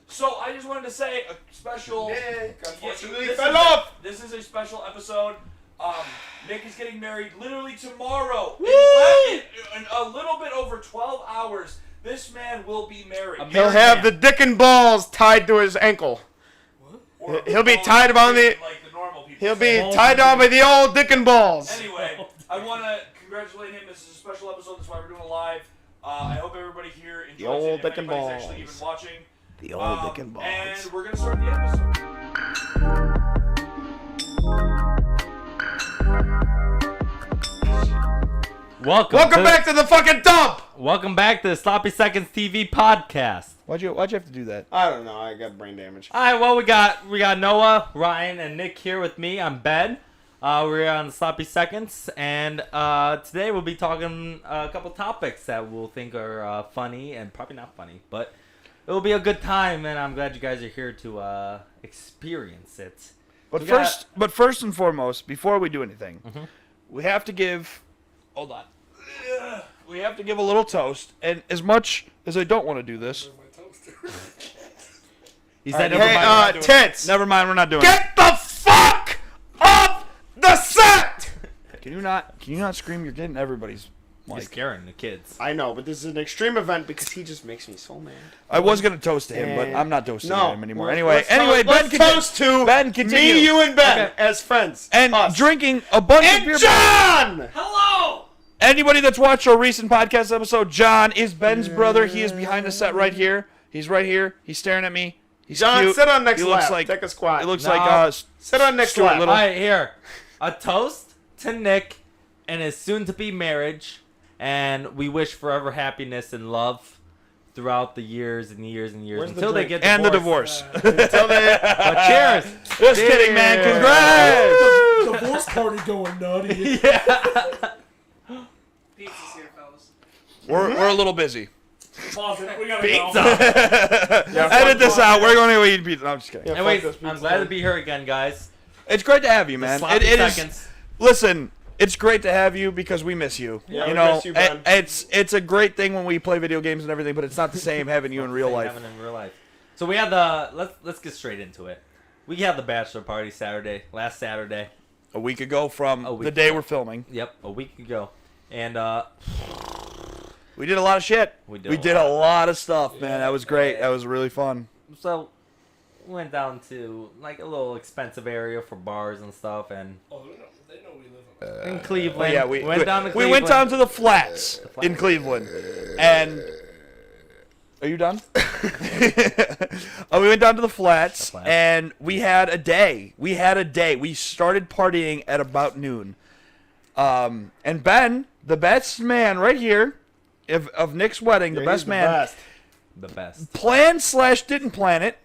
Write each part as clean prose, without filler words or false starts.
So I just wanted to say a special. Nick, unfortunately, fell off. This is a special episode. Nick is getting married literally tomorrow. In a little bit over 12 hours, this man will be married. He'll have the dick and balls tied to his ankle. What? He'll be tied on the. Like the normal people. He'll be tied down by the old dick and balls. Anyway, I want to congratulate him. This is a special episode. That's why we're doing it live. I hope everybody here enjoys the old it. dick and balls. Actually even watching. The old dick and balls. And we're gonna start the episode. Welcome back to the fucking dump. Welcome back to the Sloppy Seconds TV podcast. Why'd you have to do that? I don't know. I got brain damage. All right, well we got Noah, Ryan, and Nick here with me. I'm Ben. We're on the Sloppy Seconds, and today we'll be talking a couple topics that we'll think are funny and probably not funny, but it will be a good time, and I'm glad you guys are here to experience it. But first and foremost, before we do anything, we have to give. Hold on. We have to give a little toast, and as much as I don't want to do this. He said, Hey, tits. Never mind, we're not doing it. Get the fuck off the set. Can you not scream? You're getting everybody's You're mic. scaring the kids. I know, but this is an extreme event because he just makes me so mad. I was gonna toast to him, but I'm not toasting to him anymore. Anyway, let's toast to Ben, continue. me, you, and Ben as friends. And us. drinking a bunch of beer. And John! Hello! Anybody that's watched our recent podcast episode, John is Ben's brother. He is behind the set right here. He's right here. He's staring at me. He's John, cute. sit on next He looks lap. like Take a squat. It looks No. like Sit on next Stuart lap. Little. All right, here. A toast to Nick and his soon-to-be marriage, and we wish forever happiness and love throughout the years and years and years Where's the until they drink? get and the divorced. divorce. Until they... But cheers! Just kidding, man. Congrats. Divorce party going nutty. Yeah. Pizza's here, fellas. We're a little busy. Pause it. We gotta Pizza. Edit this out. We're going to eat pizza. No, I'm just kidding. Yeah, Anyways, fuck this I'm pizza. glad to be here again, guys. It's great to have you, The man. Sloppy It is. Seconds. Listen, it's great to have you because we miss you. Yeah, you we know, miss you, Ben. it's a great thing when we play video games and everything, but it's not the same having you in real life. Having in real life. So we had the let's get straight into it. We had the bachelor party last Saturday. A week ago from A week the day ago. we're filming. Yep, a week ago, and We did a lot of shit. We We did a lot of stuff, man. That was great. That was really fun. so we went down to like a little expensive area for bars and stuff, and Oh, they know we live on. in Cleveland. Yeah, we went down to we Cleveland. went down to the flats in Cleveland, and are you done? We went down to the flats, and we had a day. We started partying at about noon. And Ben, the best man right here, of Nick's wedding, the Yeah, best he's man, best. the best. planned / didn't plan it.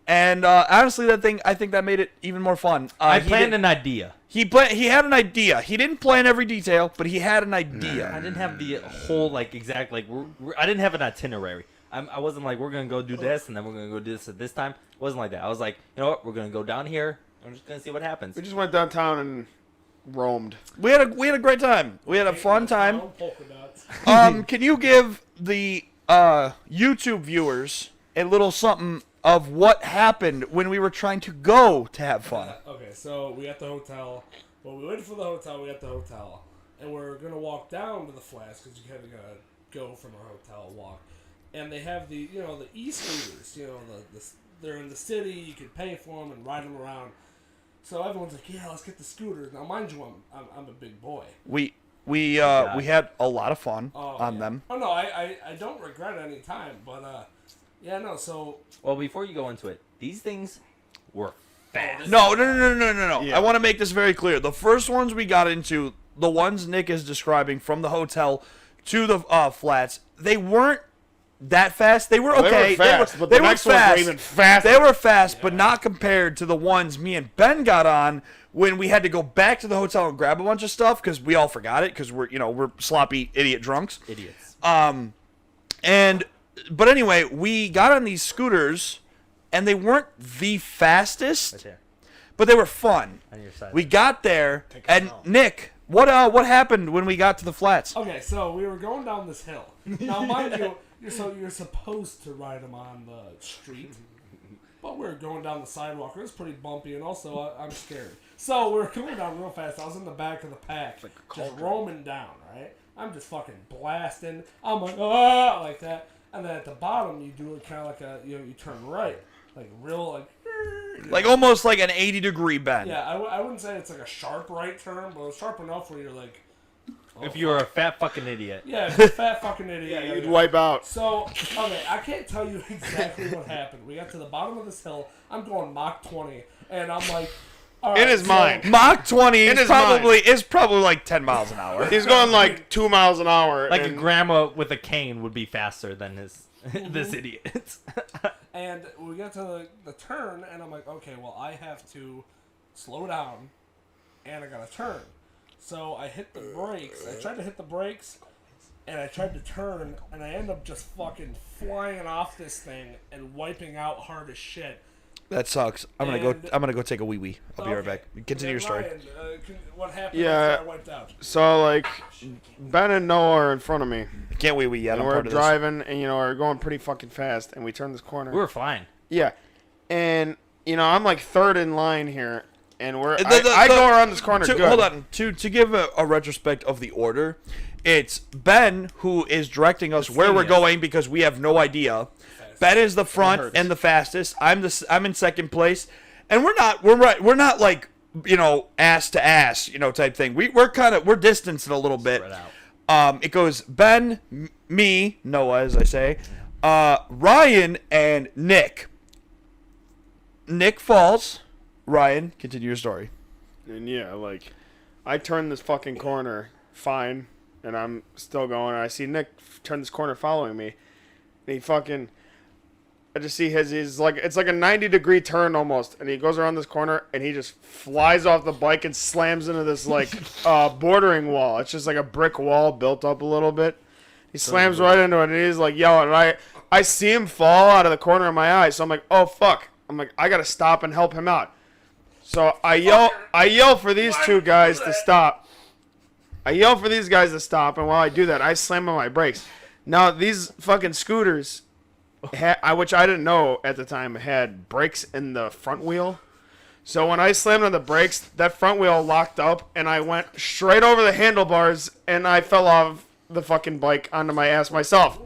And honestly, I think that made it even more fun. I planned an idea. He had an idea. He didn't plan every detail, but he had an idea. I didn't have the whole exact I didn't have an itinerary. I wasn't like we're gonna go do this and then we're gonna go do this at this time. It wasn't like that. I was like, you know what, we're gonna go down here. I'm just gonna see what happens. We just went downtown and roamed. We had a great time. We had a fun time. Polka dots. Can you give the YouTube viewers a little something of what happened when we were trying to go to have fun? Okay, so we at the hotel. Well, we waited for the hotel. We at the hotel, and we're gonna walk down to the flats because you kind of gotta go from our hotel walk. And they have the the e-scooters. They're in the city. You can pay for them and ride them around. So everyone's like, yeah, let's get the scooters. Now, mind you, I'm a big boy. We had a lot of fun on them. Oh no, I don't regret any time, but yeah, no. So Well, before you go into it, these things were fast. No. Yeah. I want to make this very clear. The first ones we got into, the ones Nick is describing from the hotel to the flats, they weren't that fast. They were okay. They were fast, but they the were next ones were fast. even faster. They were fast, but not compared to the ones me and Ben got on when we had to go back to the hotel and grab a bunch of stuff because we all forgot it because we're sloppy idiot drunks. Idiots. But anyway, we got on these scooters, and they weren't the fastest, Right there. but they were fun. On your side. We got there, and Nick, what happened when we got to the flats? okay, so we were going down this hill. Now, mind you, you're supposed to ride them on the street, but we were going down the sidewalk. It was pretty bumpy, and also I'm scared. So we were going down real fast. I was in the back of the pack, just roaming down. Right, I'm just fucking blasting. I'm like like that, and then at the bottom you do it kind of like you turn right, like real Like almost like an 80-degree bend. Yeah, I wouldn't say it's like a sharp right turn, but it's sharp enough where you're like. If you were a fat fucking idiot. Yeah, if you're a fat fucking idiot. You'd wipe out. So, okay, I can't tell you exactly what happened. We got to the bottom of this hill. I'm going Mach 20, and I'm like, all right, In his mind. Mach 20 In is his probably like 10 miles an hour. He's going like 2 miles an hour. Like a and grandma with a cane would be faster than this idiot. And we got to the turn, and I'm like, okay, well, I have to slow down, and I got to turn. So I hit the brakes. I tried to hit the brakes, and I tried to turn, and I end up just fucking flying off this thing and wiping out hard as shit. That sucks. I'm gonna go take a wee wee. I'll be right back. Continue your story. Ryan, what happened Yeah. after I wiped out? So, like, Ben and Noah are in front of me. Can't wee wee yet. And I'm we're part of this. driving, and, we're going pretty fucking fast, and we turn this corner. We were fine. Yeah. And, I'm like third in line here, and The- I go around this corner good. Hold on. To give a retrospect of the order, it's Ben who is directing us where we're genius. going because we have no idea. Ben is the front and the fastest. I'm in second place, and we're not like ass to ass type thing. We're distancing a little bit. Spread out. It goes Ben, me, Noah, as I say, Ryan, and Nick. Nick falls. Ryan, continue your story. And yeah, like, I turn this fucking corner fine, and I'm still going. And I see Nick turn this corner following me, and he fucking. I just see he's like, it's like a 90-degree turn almost, and he goes around this corner, and he just flies off the bike and slams into this like bordering wall. It's just like a brick wall built up a little bit. He slams right into it, and he's like yelling. And I see him fall out of the corner of my eye, so I'm like, oh fuck! I'm like, I gotta stop and help him out. So I yell for these two guys to stop. I yell for these guys to stop, and while I do that, I slam on my brakes. Now these fucking scooters, which I didn't know at the time, had brakes in the front wheel. So when I slammed on the brakes, that front wheel locked up, and I went straight over the handlebars, and I fell off the fucking bike onto my ass myself.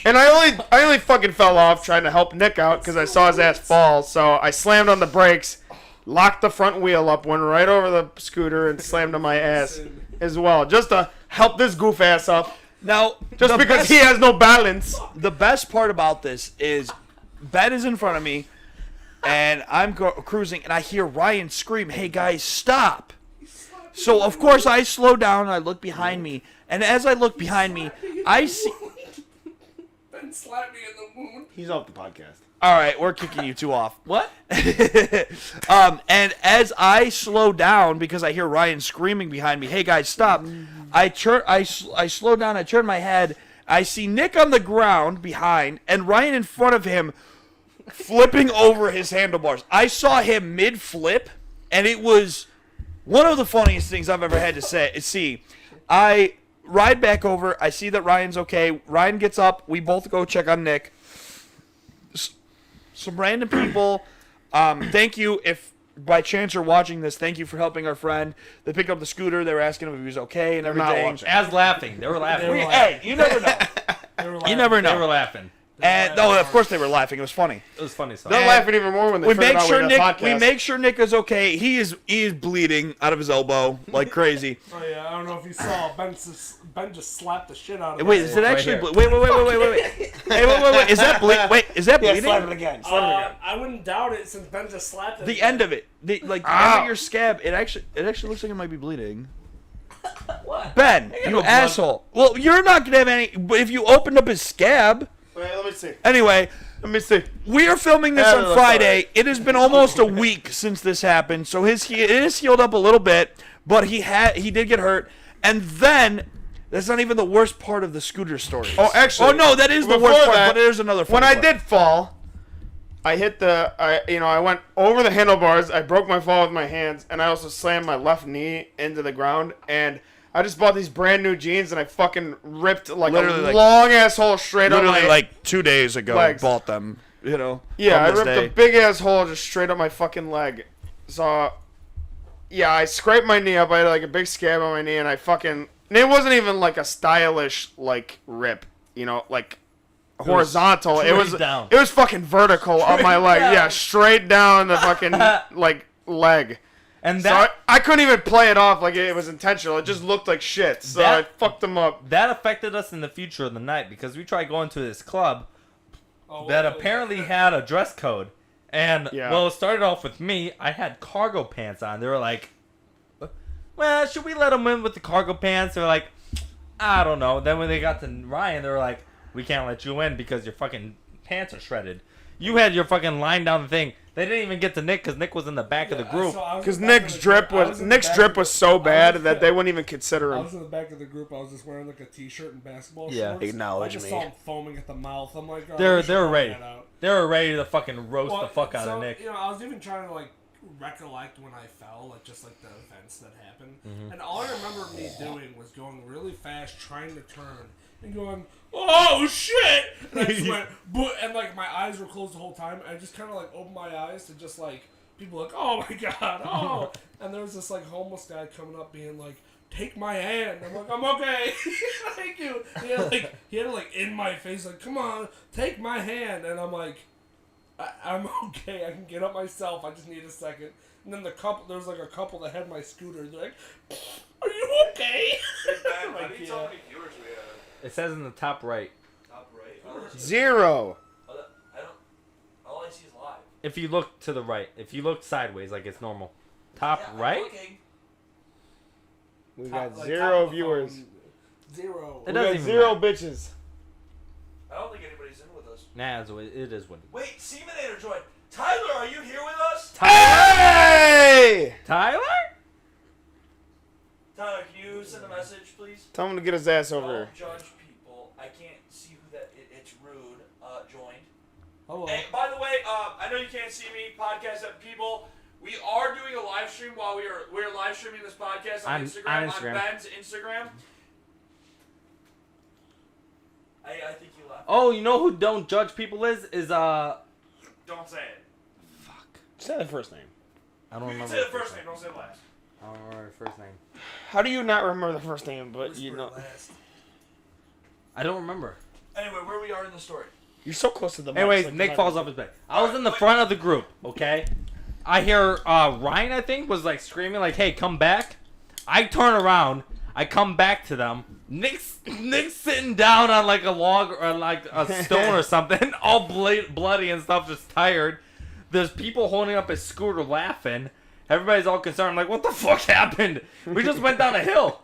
And I only fucking fell off trying to help Nick out because I saw his ass fall. So I slammed on the brakes, locked the front wheel up, went right over the scooter, and slammed on my ass as well, just to help this goof ass up. Now, Just because he has no balance. the best part about this is Ben is in front of me, and I'm cruising, and I hear Ryan scream, "Hey guys, stop!" So of course I slow down, and I look behind me, and as I look behind me, I see. Ben slapped me in the wound. He's off the podcast. All right, we're kicking you two off. What? And as I slow down because I hear Ryan screaming behind me, "Hey guys, stop!" I slow down. I turn my head. I see Nick on the ground behind, and Ryan in front of him, flipping over his handlebars. I saw him mid-flip, and it was one of the funniest things I've ever had to see. I ride back over. I see that Ryan's okay. Ryan gets up. We both go check on Nick. Some random people. Thank you if by chance you're watching this. Thank you for helping our friend. They picked up the scooter. They were asking him if he was okay and not everything. watching. As laughing. They were laughing. Hey, you never know. You never They were know. laughing. And no, of course they were laughing. It was funny. It was funny. They're laughing even more when they We figured make out sure we Nick. had a podcast. We make sure Nick is okay. He is bleeding out of his elbow like crazy. Oh yeah, I don't know if you saw Ben just slapped the shit out of Wait, me. is it actually? here. Wait. Hey, wait. Is that Wait, is that bleeding? again. I wouldn't doubt it since Ben just slapped it. The end of it, the end of your scab. It actually looks like it might be bleeding. What? Ben, you no blood. asshole. Well, you're not gonna have any. But if you opened up his scab. Wait, let me see. Anyway, Let me see. we are filming this Yeah, on that's Friday. It has been almost a week since this happened, so it is healed up a little bit. But he did get hurt, and then that's not even the worst part of the scooter story. Oh, actually. Oh no, that is the before worst part. that, But there's another. When funny I part. did fall, I hit I went over the handlebars. I broke my fall with my hands, and I also slammed my left knee into the ground. And I just bought these brand new jeans and I fucking ripped like Literally, a like- long ass hole straight up Literally my like 2 days ago, legs. bought them. You know. Yeah, I from this ripped day. a big ass hole just straight up my fucking leg. So, yeah, I scraped my knee up. I had like a big scab on my knee, and I fucking. And it wasn't even like a stylish like rip, you know, like horizontal. It was straight down. It was fucking vertical up my leg. down. Yeah, straight down the fucking like leg. And So that I couldn't even play it off like it was intentional. It just looked like shit. So I That- fucked them up. that affected us in the future of the night because we tried going to this club that apparently had a dress code. And, Yeah. well, it started off with me. I had cargo pants on. They were like, well, should we let them in with the cargo pants? They were like, I don't know. Then when they got to Ryan, they were like, we can't let you in because your fucking pants are shredded. You had your fucking line down the thing. They didn't even get to Nick because Nick was in the back of the group. Because Nick's drip was so bad that they wouldn't even consider I him. was in the back of the group. I was just wearing like a t-shirt and basketball Yeah. shorts. Acknowledge I just me. saw him foaming at the mouth. I'm like, oh, They were we should cut ready. that out. They were ready to fucking roast Well, the fuck out so, of Nick. You know, I was even trying to like recollect when I fell, like just like the events that happened. Mm-hmm. And all I remember me doing was going really fast, trying to turn, and going, "Oh shit!" And I just went, and like my eyes were closed the whole time. I just kind of like opened my eyes to just like people like, "Oh my god, oh!" And there was this like homeless guy coming up, being like, "Take my hand." I'm like, "I'm okay, thank you." He had it like in my face, like, "Come on, take my hand," and I'm like. I'm okay. I can get up myself. I just need a second. And then there was like a couple that had my scooter. They're like, "Are you okay?" Ben, Like, I need yeah. so many viewers we have. It says in the top right. Top right. Oh, 0. I don't. All I see is live. If you look to the right, if you look sideways like it's normal. Top Yeah, I'm right? looking. We Top- got like, 0 top of the viewers. phone, 0. It We doesn't got even 0 matter. bitches. I don't think anybody's in with us. Nah, it is what. Wait, Seaminator joined. Tyler, are you here with us? Hey! Tyler? Tyler, can you send a message, please? Tell him to get his ass over here. Don't judge people. I can't see who that. It's rude. Joined. Hello. Hey, by the way, I know you can't see me, podcast people. We are doing a live stream while we're live streaming this podcast on Instagram. Ben's Instagram. I think you left. Oh, you know who don't judge people is Don't say it. Say the first name. I don't You can remember. say the first name. Don't say the last. I don't remember the first name. How do you not remember the first name? But you know, I don't remember. Anyway, where we are in the story. you're so close to the. mic, Anyways, like, Nick you're falls not- off his bed. I was in the front of the group, okay? I hear Ryan, I think, was like screaming like, "Hey, come back." I turn around. I come back to them. Nick's sitting down on like a log or like a stone or something, all bloody and stuff, just tired. There's people holding up his scooter laughing. Everybody's all concerned. I'm like, what the fuck happened? We just went down a hill.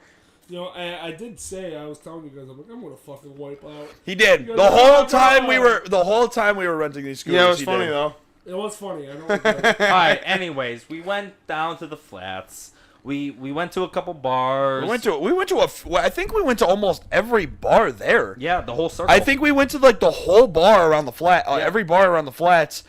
You know, I did say, I was telling you guys, I'm like, I'm gonna fucking wipe out. He did. You The guys whole are time wrong. we were renting these scooters. Yeah, it was he funny did. though. It was funny. I don't regret it. All right. Anyways, we went down to the flats. We went to a couple bars. We went to I think we went to almost every bar there. Yeah, the whole circle. I think we went to like the whole bar around the flat. Every bar around the flats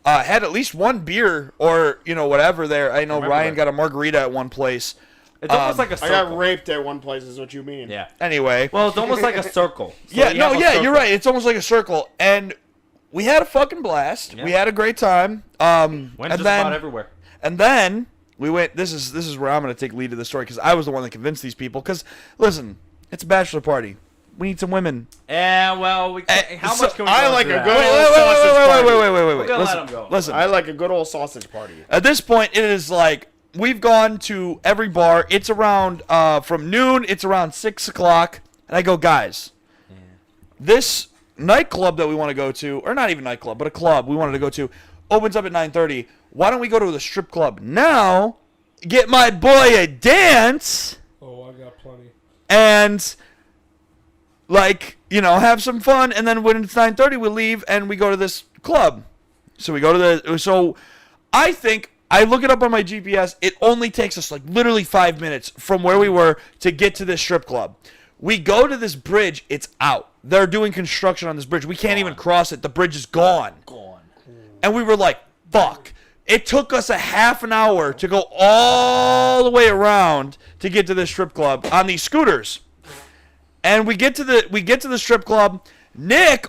had at least one beer or whatever there. I know Remember Ryan that. got a margarita at one place. it's almost like a I circle. got raped at one place. Is what you mean? Yeah. Anyway, Well, it's almost like a circle. So yeah, you no, have a yeah, circle. you're right. It's almost like a circle, and we had a fucking blast. Yeah. We had a great time. Went and just then about everywhere. and then we went. This is where I'm going to take lead of the story because I was the one that convinced these people. Because listen, it's a bachelor party. We need some women. Yeah, well, we can't, how so much can we I go like into a that? good- We're gonna Listen, let 'em go. listen. I like a good old sausage party. At this point, it is like we've gone to every bar. It's around from noon. It's around 6 o'clock, and I go, guys, this nightclub that we want to go to, or not even nightclub, but a club we wanted to go to, opens up at 9:30. Why don't we go to the strip club now? Get my boy a dance Oh, I got plenty. and have some fun, and then when it's 9:30 we leave and we go to this club. So we go to I think I look it up on my GPS. It only takes us like literally 5 minutes from where we were to get to this strip club. We go to this bridge, it's out. They're doing construction on this bridge. We can't even cross it. The bridge is gone. Gone. And we were like, fuck. It took us a half an hour to go all the way around to get to this strip club on these scooters. And we get to the strip club. Nick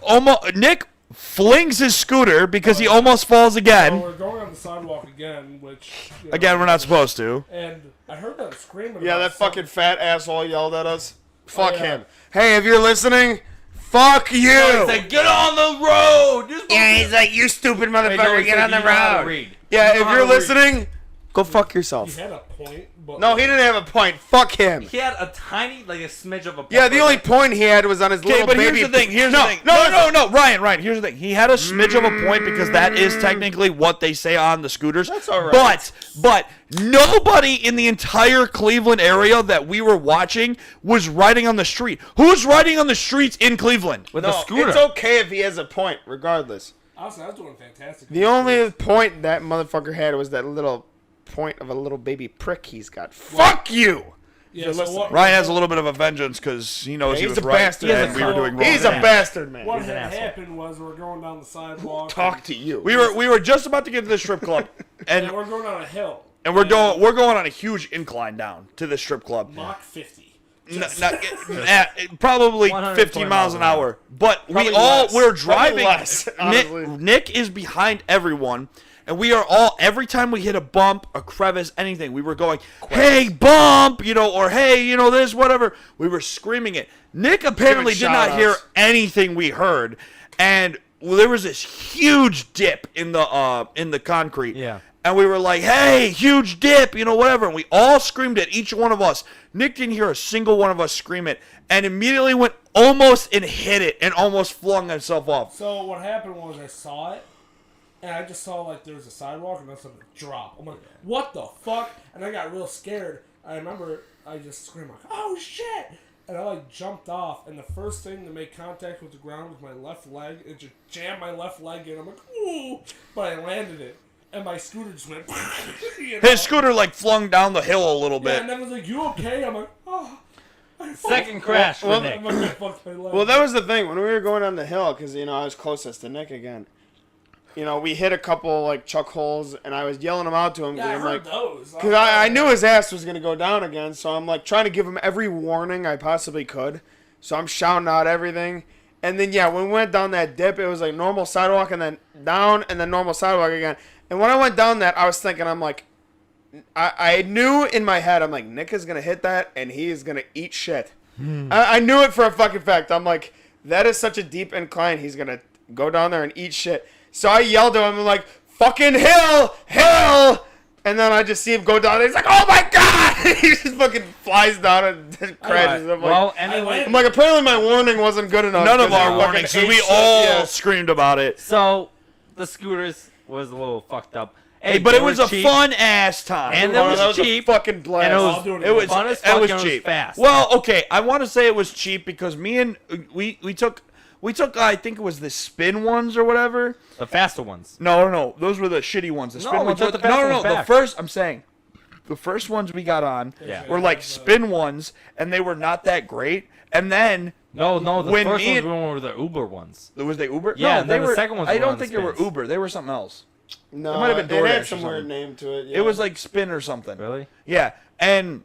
flings his scooter because he almost falls So again. we're going on the sidewalk again, which Again, we're not supposed to. And I heard them screaming. Yeah, about that fucking fat asshole yelled at us. Fuck yeah. him. Hey, if you're listening, fuck you. He's like, get on the road. Yeah, he's like, you stupid Hey, motherfucker, Joey get said on the you know how to road. read. Yeah, You know if how you're to read. listening, go fuck He yourself. had a point, but No, he didn't have a point. Fuck him. He had a tiny, like a smidge of a. Yeah, the only point he had was on his Okay, little but baby. here's the thing. Here's no, the thing. No, No, Ryan. Here's the thing. He had a smidge of a point because that is technically what they say on the scooters. That's all right. But nobody in the entire Cleveland area that we were watching was riding on the street. Who's riding on the streets in Cleveland? with No, a scooter. it's okay if he has a point, regardless. honestly, I was doing fantastic. The only point that motherfucker had was that little point of a little baby prick he's got. Fuck you! yeah, so what, Ryan has a little bit of a vengeance because he knows Yeah, he he's was a right bastard. and we were doing wrong. He's a man. bastard, man. what He's an had asshole. happened was we're going down the sidewalk. Talk to you. We were just about to get to the strip club, and and we're going down a hill. we're going on a huge incline down to the strip club. Mach 50. Probably 120 15 miles an hour. But Probably we all less. we're Probably driving. less, honestly. Nick is behind everyone, and we are all every time we hit a bump, a crevice, anything, we were going, "Hey, bump!" Or "Hey, this, whatever." We were screaming it. Nick apparently did not hear shout-outs. anything we heard, and there was this huge dip in the concrete. Yeah. And we were like, hey, huge dip, whatever. And we all screamed at each one of us. Nick didn't hear a single one of us scream it. And immediately went almost and hit it and almost flung himself off. So what happened was I saw it, and I just saw like there was a sidewalk and then something drop. I'm like, what the fuck? And I got real scared. I remember I just screamed like, oh shit! And I like jumped off, and the first thing to make contact with the ground was my left leg. It just jammed my left leg in. I'm like, ooh! But I landed it, and my scooter just went. His scooter flung down the hill a little Yeah, bit. and then I was like, you okay? I'm like, oh. I fucked- Second crash for well, Nick. I'm like, I fucked my leg. Well, that was the thing when we were going on the hill, because I was closest to Nick again. We hit a couple chuck holes, and I was yelling them out to him. yeah, I I'm heard like, those. because I knew his ass was gonna go down again, so I'm trying to give him every warning I possibly could. So I'm shouting out everything, and then when we went down that dip, it was like normal sidewalk, and then down, and then normal sidewalk again. And when I went down that, I was thinking, I'm like, I knew in my head, I'm like, Nick is gonna hit that, and he is gonna eat shit. I knew it for a fucking fact. I'm like, that is such a deep incline. He's gonna go down there and eat shit. So I yelled to him, I'm like, fucking hill! And then I just see him go down, and he's like, oh my god! He just fucking flies down and crashes. I'm like, Well, anyway, I'm like, apparently my warning wasn't good enough. None of 'cause our he fucking warnings, so ate we shit. all Yeah. screamed about it. so the scooters was a little fucked up. Hey, but they it was were a cheap, fun ass time. And Oh, it was that was a cheap, fucking blast. and it I'll was do it It was fun as it fuck, was and cheap. fast. Well, okay, I want to say it was cheap because me and we took I think it was the spin ones or whatever. the faster ones. No, those were the shitty ones. The No, spin we ones. took were the fast ones The back. first the first ones we got on Yeah. were like spin ones, and they were not that great. And then No, the When first me ones and- were the Uber ones. was they Uber? Yeah, no, and they then the were. second ones I were don't on the think they were spins. Uber. They were something else. No, It might have been it DoorDash had or some weird something. name to it. It was like spin or something. Really? Yeah, and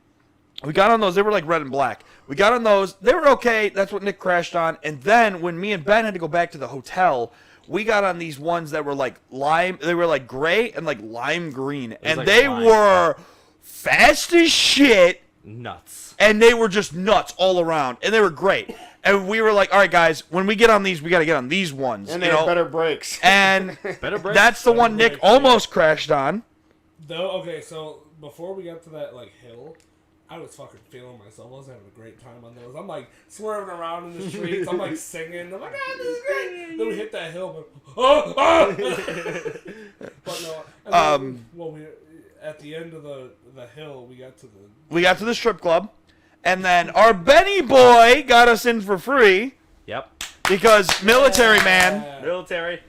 we got on those. They were like red and black. We got on those. They were okay. That's what Nick crashed on. And then when me and Ben had to go back to the hotel, we got on these ones that were like lime. They were like gray and like lime green, and like they lime. were fast as shit. Nuts. And they were just nuts all around, and they were great. And we were like, all right, guys, when we get on these, we got to get on these ones. And they had better brakes. And Better break. that's the one Nick brakes, almost crashed on. Though, okay, so before we got to that hill, I was fucking feeling myself. I was having a great time on those. I'm swerving around in the streets. I'm singing. I'm like, ah, this is great. Then we hit that hill. I'm like, oh, oh. But no. And then, we at the end of the hill, we got to the strip club, and then our Benny boy got us in for free Yep. because military man. Military.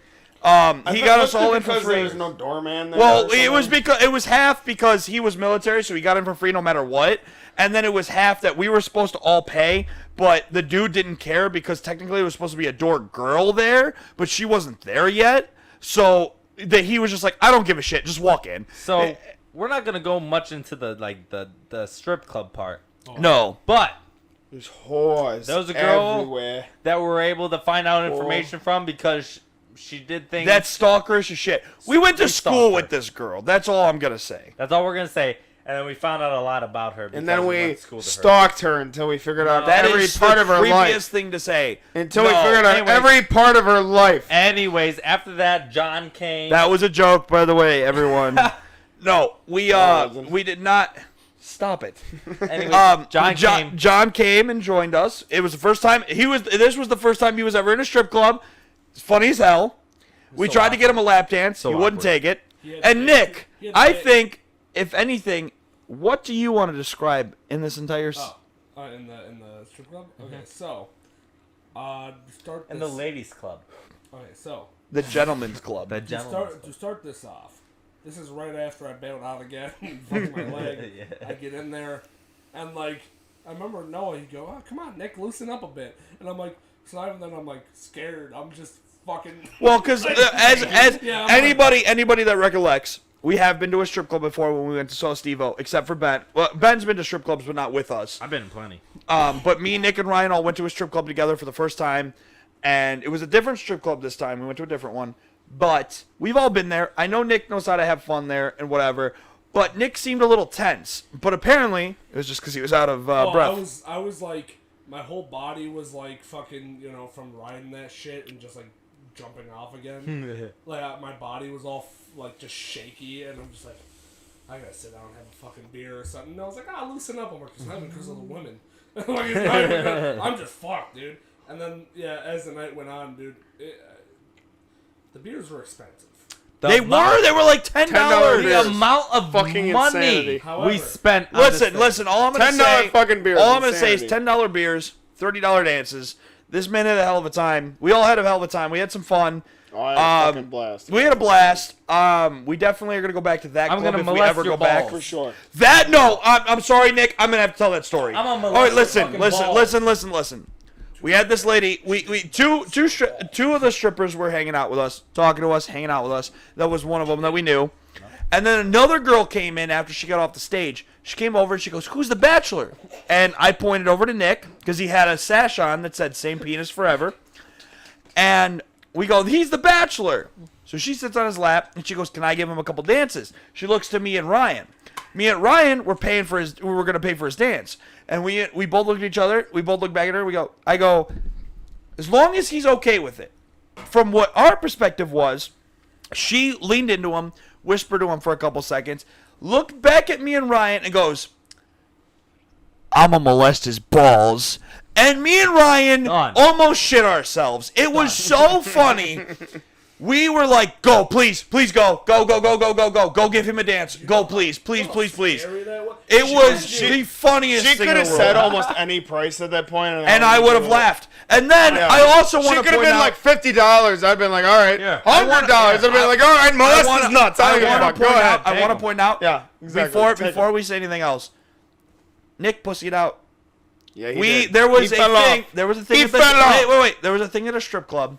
He got us all in for because free. there was no doorman there. Well, or it was something. because it was half because he was military, so he got in for free no matter what, and then it was half that we were supposed to all pay, but the dude didn't care because technically it was supposed to be a door girl there, but she wasn't there yet, so that he was just like, I don't give a shit, just walk in. So we're not gonna go much into the strip club part, No. but There's whores there was a girl everywhere. that we were able to find out information from because she did things. That's stalkerish as shit. We went to We school stalked her. with this girl. That's all I'm going to say. That's all we're gonna say. And then we found out a lot about her. And then went we to school with her. stalked her until we figured out That every is part the of her creepiest life. thing to say. Until we No. figured out Anyways. every part of her life. Anyways, after that, John came. That was a joke, by the way, everyone. No, we wasn't. we did not. Stop it. Anyways, John came. John came and joined us. It was the first time This was the first time he was ever in a strip club. It's funny as hell. We So tried to get him a lap dance. So he wouldn't awkward. take it. had And to- Nick, he had to I pay- think, if anything, what do you want to describe in this entire? In the strip club. Okay, so start. in This, the ladies' club. Okay, so The gentleman's club. The gentleman. to start this off. This is right after I bailed out again and broke my leg. Yeah. I get in there, and like I remember Noah. He'd go, "Oh, come on, Nick, loosen up a bit." And I'm like, so not even then I'm like scared. I'm just fucking. Well, because as Yeah, I'm anybody that recollects, we have been to a strip club before when we went to saw Steve-O, except for Ben. Well, Ben's been to strip clubs, but not with us. I've been in plenty. But me, Nick, and Ryan all went to a strip club together for the first time, and it was a different strip club this time. We went to a different one, but we've all been there. I know Nick knows how to have fun there and whatever, but Nick seemed a little tense. But apparently, it was just because he was out of breath. I was like, my whole body was like fucking, from riding that shit and just like jumping off again. Like my body was all like just shaky, and I'm just like, I gotta sit down and have a fucking beer or something. And I was like, loosen up. I'm like, it's not even because of the women. Like, it's not even because- I'm just fucked, dude. And then as the night went on, dude, the beers were expensive. They were like $10. $10 The beers. amount of Fucking money insanity. However- we spent. On this thing. Listen. All I'm gonna $10 say, fucking beers. all I'm gonna say is Insanity. $10 beers, $30 dances. This man had a hell of a time. We all had a hell of a time. We had some fun. Oh, I had a fucking blast. We had a blast. We definitely are gonna go back to that I'm club gonna if we molest ever your go back. balls. For sure. That no, I'm sorry, Nick. I'm gonna have to tell that story. I'm gonna All right, molest your listen, fucking balls. listen. We had this lady. Two of the strippers were hanging out with us, talking to us, hanging out with us. That was one of them that we knew. And then another girl came in after she got off the stage. She came over and she goes, "Who's the bachelor?" And I pointed over to Nick because he had a sash on that said "Same penis forever." And we go, "He's the bachelor." So she sits on his lap and she goes, "Can I give him a couple dances?" She looks to me and Ryan. Me and Ryan were paying for his. We were gonna pay for his dance, and we both looked at each other. We both looked back at her. I go, as long as he's okay with it. From what our perspective was, she leaned into him, whispered to him for a couple seconds, looked back at me and Ryan, and goes, "I'ma molest his balls." And me and Ryan Done. almost shit ourselves. It was so funny. We were like, "Go, please, go, go, give him a dance, go, please." Scary that was. It was She- the funniest She thing could in have the said world. almost any price at that point, And I would have laughed. And then Yeah. I also She want could to have point been out, like $50. I'd been like, all right. Yeah. $100. I'd been like, all right, molest wanna- is nuts. I don't give a wanna fuck. Go point ahead. out- I want to point out. Yeah, exactly. Before we say anything else, Nick pussied out. Yeah, he did. There was He a fell thing. off. There was a thing. He at the- fell off. Wait. There was a thing at a strip club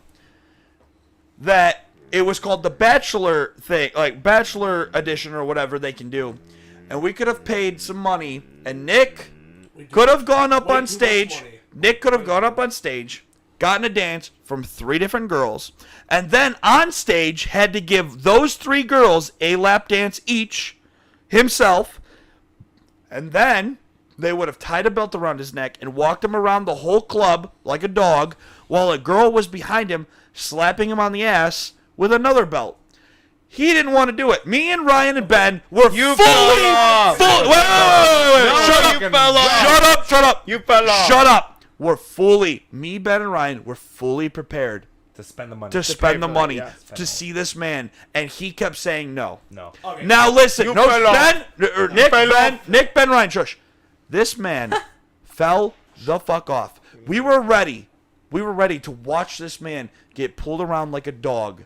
that it was called the Bachelor thing, like Bachelor Edition or whatever they can do, and we could have paid some money, and Nick could have gone up Way on too much stage. money. Nick could have gone up on stage, gotten a dance from 3 different girls, and then on stage had to give those 3 girls a lap dance each himself, and then they would have tied a belt around his neck and walked him around the whole club like a dog while a girl was behind him slapping him on the ass with another belt. He didn't want to do it. Me and Ryan and Ben were You fully... fell off. Wait. No, Shut you up. fell off. Shut up. You fell off. Shut up. Me, Ben, and Ryan were fully prepared To spend the money. to spend the for it, money yeah. to see this man, and he kept saying no. No. Okay. Now listen, You no, fell off. Ben, or Nick, fell off. Nick, Ben, Ryan, shush. This man fell the fuck off. We were ready to watch this man get pulled around like a dog,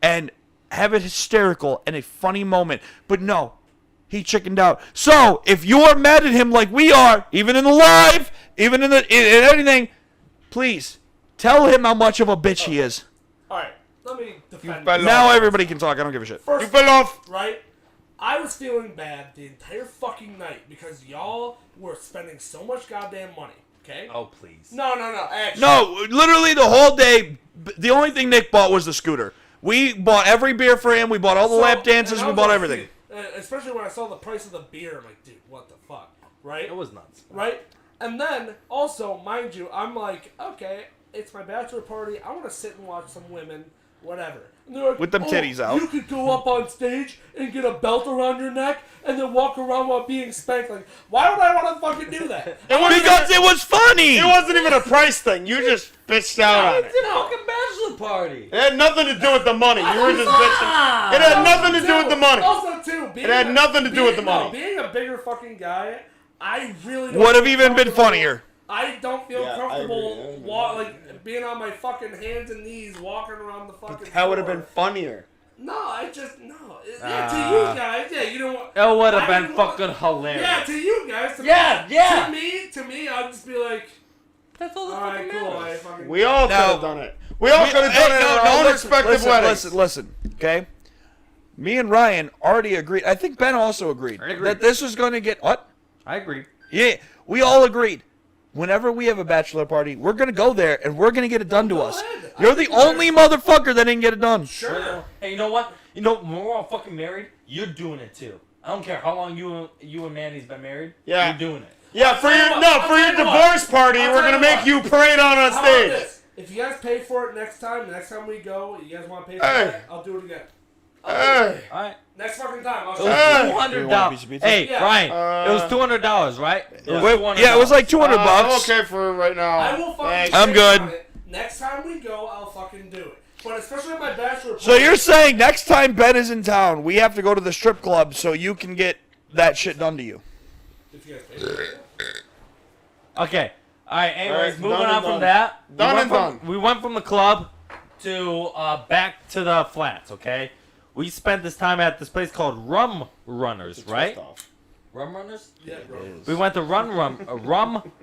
and have it hysterical and a funny moment. But no, he chickened out. So if you are mad at him like we are, even in the live, even in anything, please tell him how much of a bitch he is. All right, let let me defend fell this. Now everybody can talk. I don't give a shit. You First, fell off. right? I was feeling bad the entire fucking night because y'all were spending so much goddamn money. Okay? Oh, please. No. Actually, No, literally the whole day. The only thing Nick bought was the scooter. We bought every beer for him. We bought all the lap dances. and I We was bought like, everything. dude, especially when I saw the price of the beer, I'm like, dude, what the fuck, right? It was nuts. Right? And then, also, mind you, I'm like, okay, it's my bachelor party. I want to sit and watch some women, whatever. And they're like, With them titties out. You could go up on stage and get a belt around your neck and then walk around while being spanked. Like, why would I want to fucking do that? Because it was funny. It wasn't even a price thing. You just bitched out on it. It's a fucking bachelor party. It had nothing to do with the money. You were just bitching. It had nothing to do with the money. Also, too, It had nothing to do with the money. Being a bigger fucking guy, I really don't Would have feel even been comfortable- funnier. I don't feel Yeah, I comfortable agree. like being on my fucking hands and knees walking around the fucking That would have floor. been funnier. No, I just no. Yeah, to you guys, yeah, you know what? It would have I been didn't want- fucking hilarious. Yeah, to you guys. Yeah. To me, I'd just be like, That's all that all fucking right, cool. matters. I fucking. We all could Now- have done it. We all could have done it in our own respective weddings. Listen, okay? Me and Ryan already agreed. I think Ben also agreed I agreed. that this was going to get what? I agree. Yeah, we all agreed. Whenever we have a bachelor party, we're going to go there and we're going to get it done to Go us. ahead. You're I the think you're- only motherfucker that didn't get it done. Sure. Hey, you know what? You know, when we're all fucking married, you're doing it too. I don't care how long you and Mandy's been married. Yeah. You're doing it. Yeah, for tell you your what, no, I'll for tell your you what. divorce party, I'll we're tell gonna you make what. you parade on How about stage. this? If you guys pay for it next time we go, you guys want to pay for Hey. that, I'll do it again. I'll do it. Hey, All right. Next fucking time, I'll It show was you. Hey. You want a piece $200. of pizza? Hey, Yeah. Ryan, it was $200, right? It was Wait, $200. yeah, it was like 200 I'm bucks. okay for right now. I will fucking Thanks. I'm stick good. on it. Next time we go, I'll fucking do it. But especially at my bachelor party. So you're saying next time Ben is in town, we have to go to the strip club so you can get that shit done to you? If you guys pay for it. Okay. All right. Anyways, Alright, moving done on and from done. that. Done we and went from, done. We went from the club to back to the flats. Okay. We spent this time at this place called Rum Runners, right? Rum Runners. Yeah, bro. We went to Rum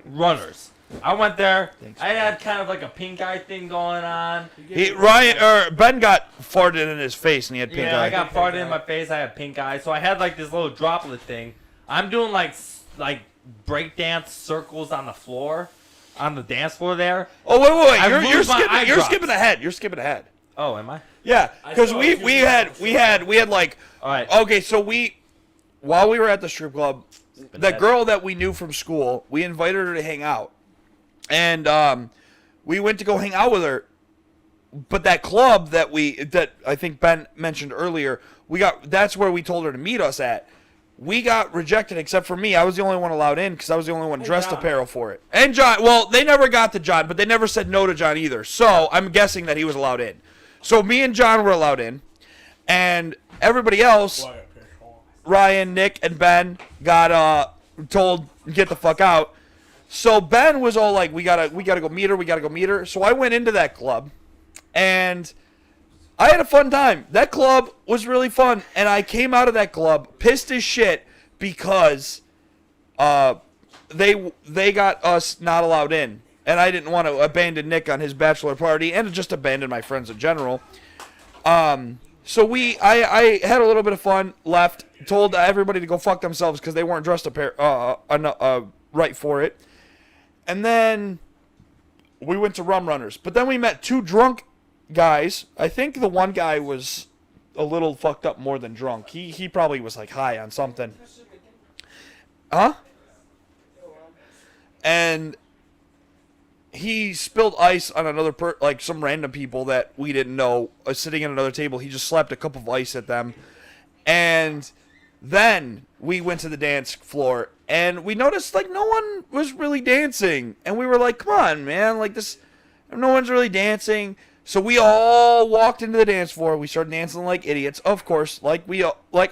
Runners. I went there. I had kind of like a pink eye thing going on. Ben got farted in his face and he had pink Yeah, eye. I got farted in my face. I had pink eye, so I had like this little droplet thing. I'm doing like breakdance circles on the floor, on the dance floor there. Oh wait! I You're lose my eye you're drops. skipping ahead. You're skipping ahead. Oh, am I? Yeah, because saw we a few we had like All right. okay, so while we were at the strip club, the ahead. girl that we knew from school, we invited her to hang out, and we went to go hang out with her. But that club that I think Ben mentioned earlier, that's where we told her to meet us at. We got rejected except for me. I was the only one allowed in because I was the only one dressed John. apparel for it. And John, well, they never got to John, but they never said no to John either. So I'm guessing that he was allowed in. So me and John were allowed in, and everybody else, Ryan, Nick, and Ben, got told get the fuck out. So Ben was all like, we gotta go meet her. So I went into that club, and I had a fun time. That club was really fun, and I came out of that club pissed as shit because they got us not allowed in, and I didn't want to abandon Nick on his bachelor party and just abandon my friends in general. So I had a little bit of fun, left, told everybody to go fuck themselves because they weren't dressed right for it, and then we went to Rum Runners. But then we met two drunk guys. I think the one guy was a little fucked up more than drunk. He probably was like high on something. Huh? And he spilled ice on another like some random people that we didn't know sitting at another table. He just slapped a cup of ice at them. And then we went to the dance floor and we noticed like no one was really dancing. And we were like, come on, man, like this, no one's really dancing. So we all walked into the dance floor. We started dancing like idiots. Of course, like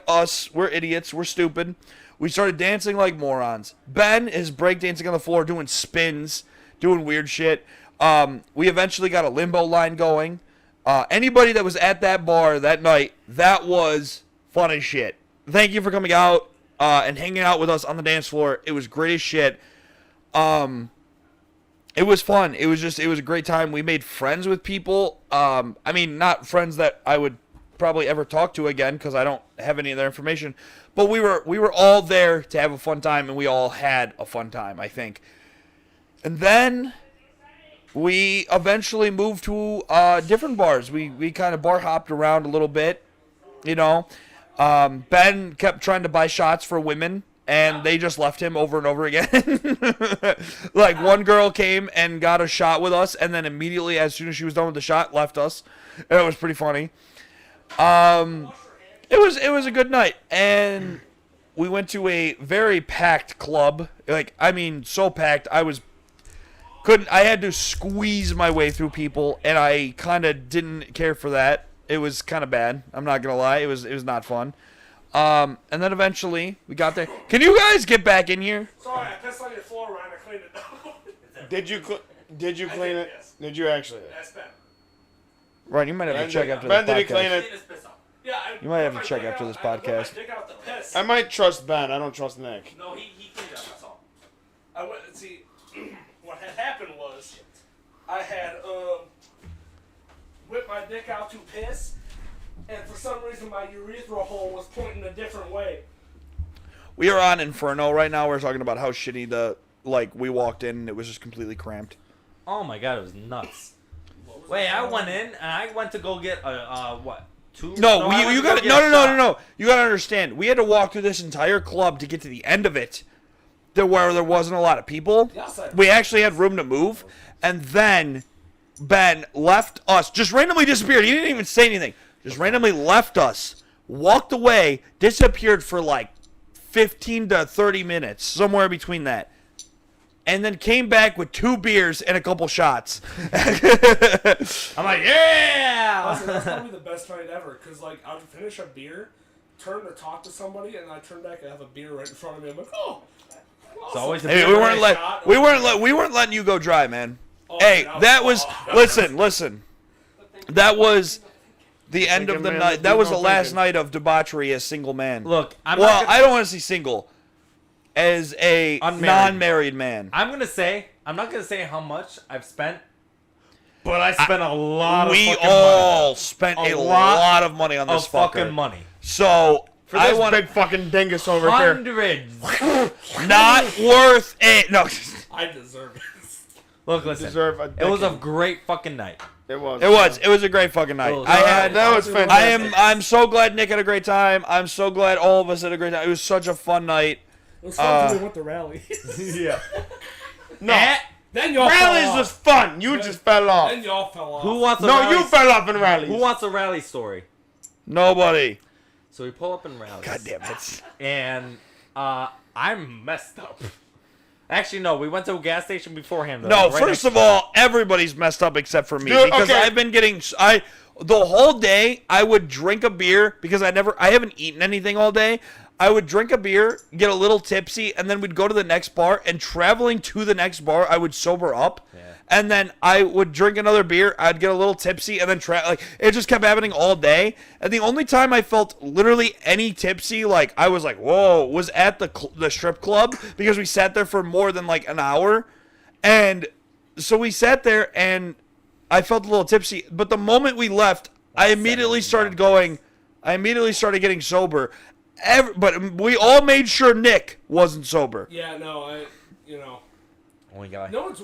us, we're idiots. We're stupid. We started dancing like morons. Ben is breakdancing on the floor, doing spins, doing weird shit. We eventually got a limbo line going. Anybody that was at that bar that night, that was fun as shit. Thank you for coming out and hanging out with us on the dance floor. It was great as shit. It was fun. It was a great time. We made friends with people. I mean, not friends that I would probably ever talk to again because I don't have any of their information. But we were all there to have a fun time, and we all had a fun time, I think. And then we eventually moved to different bars. We kind of bar hopped around a little bit, you know. Ben kept trying to buy shots for women, and they just left him over and over again. Like, one girl came and got a shot with us, and then immediately, as soon as she was done with the shot, left us. And it was pretty funny. It was a good night, and we went to a very packed club. Like, I mean, so packed. I had to squeeze my way through people, and I kind of didn't care for that. It was kind of bad. I'm not gonna lie. It was not fun. And then eventually we got there. Can you guys get back in here? Sorry, I pissed on your floor, Ryan. I cleaned it down. Did you clean it? Yes. Did you actually? That's Ben. Ryan, you might have to check after Ben, this did he clean podcast. it? Yeah, You might have to check after this podcast. I dig out the piss. I might trust Ben. I don't trust Nick. No, he cleaned it up. That's all. I went. See, what had happened was, I had whipped my dick out to piss, and for some reason my urethra hole was pointing a different way. We are on Inferno right now. We're talking about how shitty we walked in and it was just completely cramped. Oh my god, it was nuts. Wait, I went in and I went to go get what? Two? No, I went you to go got get a shot. no. You got to understand. We had to walk through this entire club to get to the end of it, where there wasn't a lot of people. We actually had room to move, and then Ben left us, just randomly disappeared. He didn't even say anything. Just randomly left us, walked away, disappeared for like 15 to 30 minutes, somewhere between that. And then came back with 2 beers and a couple shots. I'm like, yeah! Honestly, that's probably the best night ever, because like I would finish a beer, turn to talk to somebody, and I turn back and have a beer right in front of me. I'm like, oh. It's always a Hey, beer. we weren't letting you go dry, man. Hey, that was listen. That was the end of the night. That was the last night of debauchery as single man. Look, I don't want to say single. As a Unmarried. non-married man. I'm not gonna say how much I've spent, but I spent a lot of We fucking all money. spent a lot of money on this Of fucking fucker. money. So For this big fucking dingus over here. Hundreds. not worth it. No. I deserve it. Look, listen. Deserve a It was a dick. great fucking night. It was. It was a great fucking night. That was fantastic. I'm so glad Nick had a great time. I'm so glad all of us had a great time. It was such a fun night. It was fun till we went to rally. Yeah. No. Then y'all Rallies fell off. was fun. You just fell off. Then y'all fell off. Who wants a No, rally? you fell off in rallies. Who wants a rally story? Nobody. So we pull up in rallies. God damn it. And I'm messed up. Actually, no. We went to a gas station beforehand. Though, No, right first next of all, everybody's messed up except for me Dude, because okay. I've been getting the whole day I would drink a beer because I haven't eaten anything all day. I would drink a beer, get a little tipsy, and then we'd go to the next bar. And traveling to the next bar, I would sober up, and then I would drink another beer. I'd get a little tipsy, and then it just kept happening all day. And the only time I felt literally any tipsy, like I was like, whoa, was at the strip club because we sat there for more than like an hour, and so we sat there, and I felt a little tipsy. But the moment we left, I immediately started getting sober. But we all made sure Nick wasn't sober. Yeah, no, Only guy. no one's.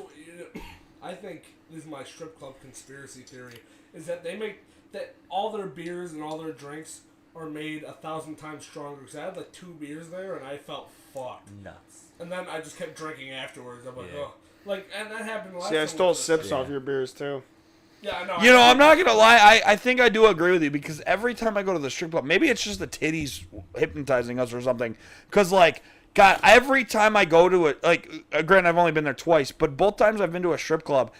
I think this is my strip club conspiracy theory: is that they make that all their beers and all their drinks are made 1,000 times stronger. Because I had like 2 beers there and I felt fucked. Nuts. And then I just kept drinking afterwards. I'm like, Yeah. oh, and that happened last. See, I time stole with the- sips off your beers too. Yeah, I know. You know, I'm not gonna lie. I think I do agree with you because every time I go to the strip club, maybe it's just the titties hypnotizing us or something. Because God, every time I go to it, granted I've only been there twice, but both times I've been to a strip club,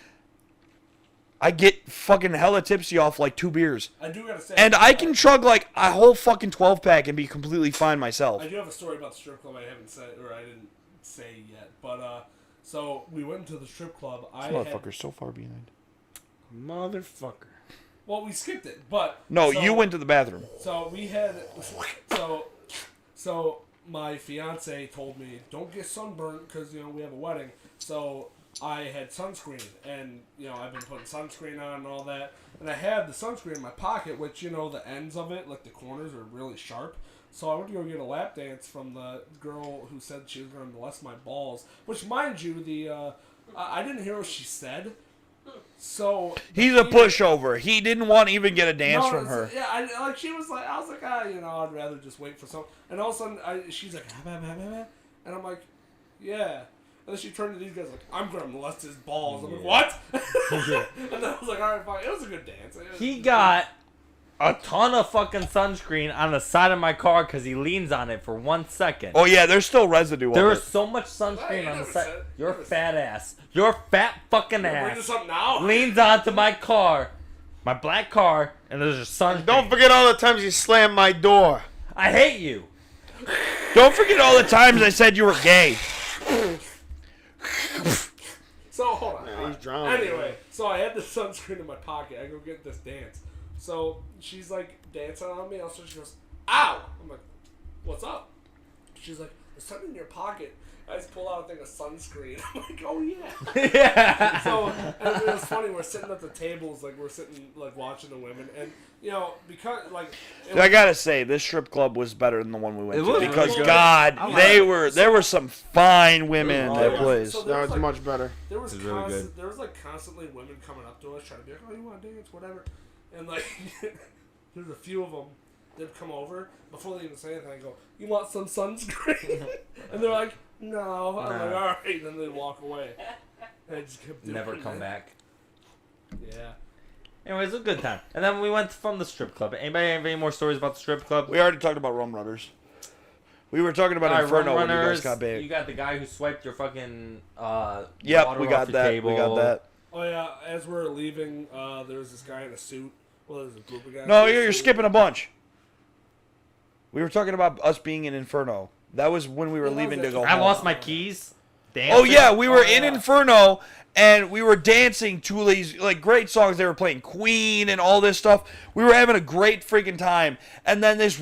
I get fucking hella tipsy off like 2 beers, I do gotta say. and I can chug like a whole fucking 12-pack and be completely fine myself. I do have a story about the strip club I haven't said, or I didn't say yet. But so we went into the strip club. This motherfucker's so far behind. Motherfucker. Well, we skipped it, but No, so- you went to the bathroom. So we had so my fiance told me don't get sunburnt because we have a wedding. So I had sunscreen, and I've been putting sunscreen on and all that, and I had the sunscreen in my pocket, which the ends of it, like the corners, are really sharp. So I went to go get a lap dance from the girl who said she was going to molest my balls, which, mind you, I didn't hear what she said. So He's a pushover. He didn't want to even get a dance no, from her. Yeah, I was like, I'd rather just wait for some. And all of a sudden, she's like, and I'm like, yeah. And then she turned to these guys like, I'm gonna molest his balls. I'm like, what? And then I was like, all right, fine. It was a good dance. He got a ton of fucking sunscreen on the side of my car because he leans on it for 1 second. Oh yeah, there's still residue There on was it. so much sunscreen Hey, on the never side. said- Your never fat ass. Your fat fucking Bring ass this up now. leans onto my car, my black car, and there's just sunscreen. Don't forget all the times you slammed my door. I hate you. Don't forget all the times I said you were gay. So hold on. Yeah, he's drowning. Anyway, so I had the sunscreen in my pocket. I go get this dance. So she's like dancing on me. Also, she goes, "Ow!" I'm like, "What's up?" She's like, "There's something in your pocket." I just pull out a thing of sunscreen. I'm like, "Oh yeah." Yeah. So and it was funny. We're sitting at the tables, like we're sitting, like watching the women, and because like I gotta say, this strip club was better than the one we went It to was because really good. God, I there were some fine women in Oh, that yeah. place. So That was like, much better. There was It was really good. there was like constantly women coming up to us trying to be like, "Oh, you want to dance, whatever," and like there's a few of them that come over before they even say anything. I go, "You want some sunscreen?" And they're like, "No." I'm like, Nah. "All right," and then they walk away. And I just kept doing Never come it. back. Yeah. Anyways, it was a good time. And then we went from the strip club. Anybody have any more stories about the strip club? We already talked about Rum Runners. We were talking about Alright, Inferno when you guys Runners, got big. You got the guy who swiped your fucking Yep, water we off got your that. table. We got that. Oh yeah. As we're leaving, there was this guy in a suit. Well, there's a group of guys. No, in a you're suit. skipping a bunch. We were talking about us being in Inferno. That was when we were Yeah, that was leaving to it. go I home. lost my keys. Oh yeah, we were Oh, in yeah. Inferno and we were dancing to these like great songs. They were playing Queen and all this stuff. We were having a great freaking time. And then these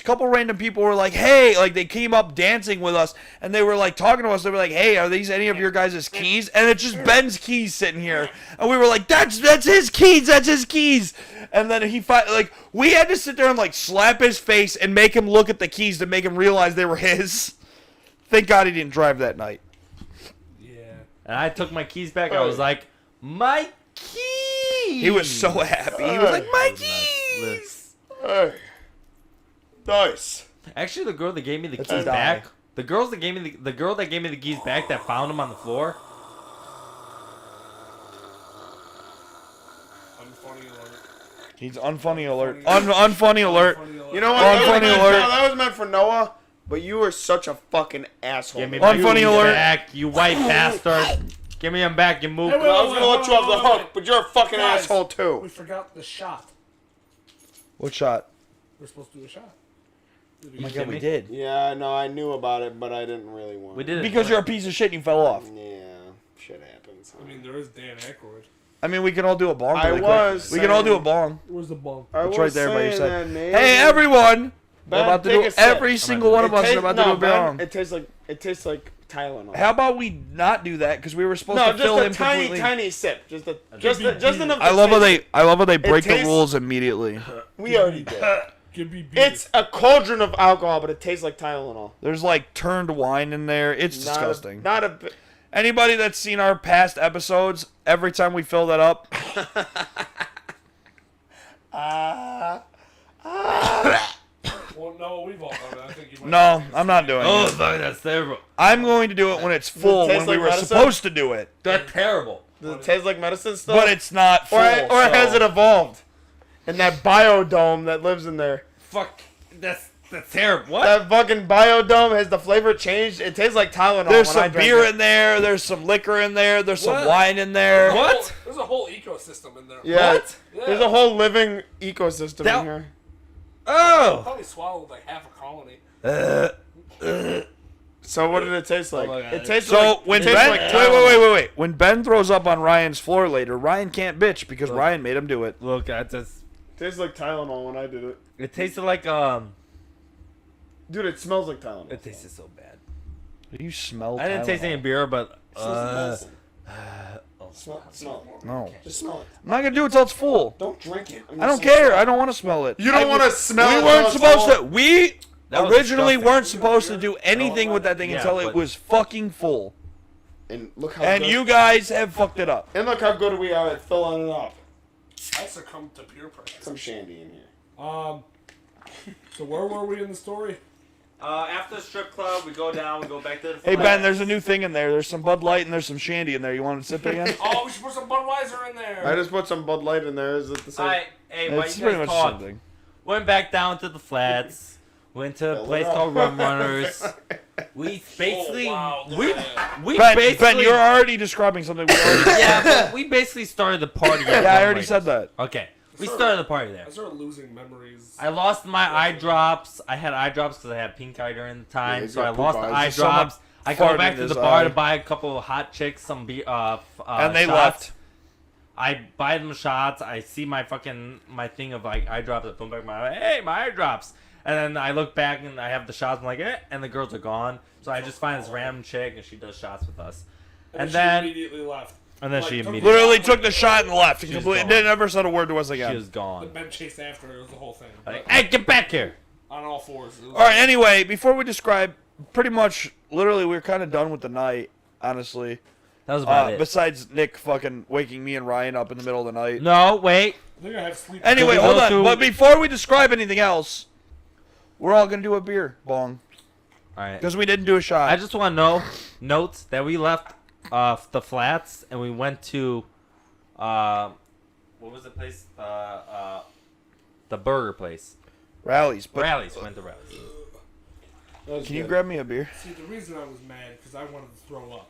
couple random people were like, "Hey," like they came up dancing with us and they were like talking to us. They were like, "Hey, are these any of your guys' keys?" And it's just Ben's keys sitting here. And we were like, "That's his keys. That's his keys." And then we had to sit there and like slap his face and make him look at the keys to make him realize they were his. Thank God he didn't drive that night. Yeah. And I took my keys back. I was like, my keys. He was so happy. He was like, "My keys." Hey. Nice. Actually, the girl that gave me the That's keys a die. back, the girl that gave me the keys back that found them on the floor. Unfunny alert. He's unfunny alert. Funny. Unfunny alert. Unfunny alert. You know what? Oh, That was funny meant- alert. no, that was meant for Noah, but you were such a fucking asshole. Give me Unfunny my keys alert. back, you white bastard. Give me them back, you mook. Hey, wait, I was gonna let you off the Wait. hook, but you're a fucking Guys. asshole We too. forgot the shot. What shot? We're supposed to do a shot. Oh my kidding God, we me? did. Yeah, no, I knew about it, but I didn't really want. We did it Because you're a piece of shit and you fell off. Yeah, shit happens. I mean, there is Dan Aykroyd. I mean, we can all do a bong. I really quick. was We can all do a saying- bong. Where's the ball? I It's was right there by your saying side. that, man. Hey, everyone! We're Ben, about to take do a sip. every single one of us is about to do a bong. It tastes like Tylenol. How about we not do that? Because we were supposed No, to just fill a him tiny, completely. tiny sip. Just be enough. I to love how taste they break the tastes- rules immediately. it. We already did. Give me beer. It's a cauldron of alcohol, but it tastes like Tylenol. There's like turned wine in there. It's disgusting. Not a. bit. Anybody that's seen our past episodes, every time we fill that up, Well, no, we've all done it. I think you might no, I'm not doing Oh, it. fuck, that's terrible. I'm going to do it when it's full, taste when we like were medicine? supposed to do it. That's terrible. Does it taste like medicine still? But it's not full. or has so- it evolved? In that biodome that lives in there. Fuck, that's terrible. What? That fucking biodome, has the flavor changed? It tastes like Tylenol. There's when I some drank beer it. in there. There's some liquor in there. There's some What? wine in there. What? There's a whole ecosystem in there. Yeah. What? Yeah. There's a whole living ecosystem That- in here. Oh. Probably swallowed like half a colony. So what did it taste like? my God. It tastes So like when it tastes Ben, like wait, Tylenol. wait. When Ben throws up on Ryan's floor later, Ryan can't bitch because Ryan made him do it. Look, that's just. Tastes like Tylenol when I did it. It tasted like Dude, it smells like Tylenol. It tasted so bad. You smell. I didn't taste Tylenol. any beer, but It smells like medicine. Smell it. No. Just smell it. I'm not gonna do it till it's full. Don't drink it. I don't care. I don't want to smell it. You don't want to smell it. We weren't supposed to. We That was originally disgusting. weren't supposed to do anything with that thing Yeah, until it but- was fucking full. And look how And good. you guys have fucked it up. And look how good we are at filling it up. I succumbed to peer pressure. Some shandy in here. So where were we in the story? After the strip club, we go down, we go back to the Hey Ben, flats. there's a new thing in there. There's some Bud Light and there's some Shandy in there. You want to sip it again? Oh, we should put some Budweiser in there. I just put some Bud Light in there. Is it the same? Alright, hey, why It's you pretty guys much the same talk? thing. Went back down to the flats. Went to a place called Rum Runners. We basically, wow. we Ben, basically, Ben, you're already describing something we already. yeah, but we basically started the party. At Yeah, I Rum already Runners. said that. Okay, we started the party there. I started losing memories. I lost my eye drops. I had eye drops because I had pink eye during the time, Yeah, so you I got lost poop the eyes. eye Someone drops. I go farted back in to his the bar eye. to buy a couple of hot chicks, some beer, And they shots. left. I buy them shots. I see my thing of like eye drops. I put back my hey, my eye drops. And then I look back and I have the shots. I'm like, and the girls are gone. So I just find this random chick and she does shots with us. And she then immediately left. and then Like, she took- immediately Literally took the shot and left. She's Completely, gone. didn't ever said a word to us she again. was The gone. Ben chased after her. It was the whole thing. Like, hey, get back here! On all fours. It was All right. Anyway, before we describe, pretty much, literally, we were kind of done with the night. Honestly, That was about it. besides Nick fucking waking me and Ryan up in the middle of the night. No, wait. I think I have sleep. Anyway, Did we hold go on. to- But before we describe anything else, we're all gonna do a beer bong All right. because we didn't do a shot. I just want to note that we left the flats and we went to what was the place? The burger place. Rallies, but Rallies. Went to Rallies. can you grab me a beer? See, the reason I was mad because I wanted to throw up,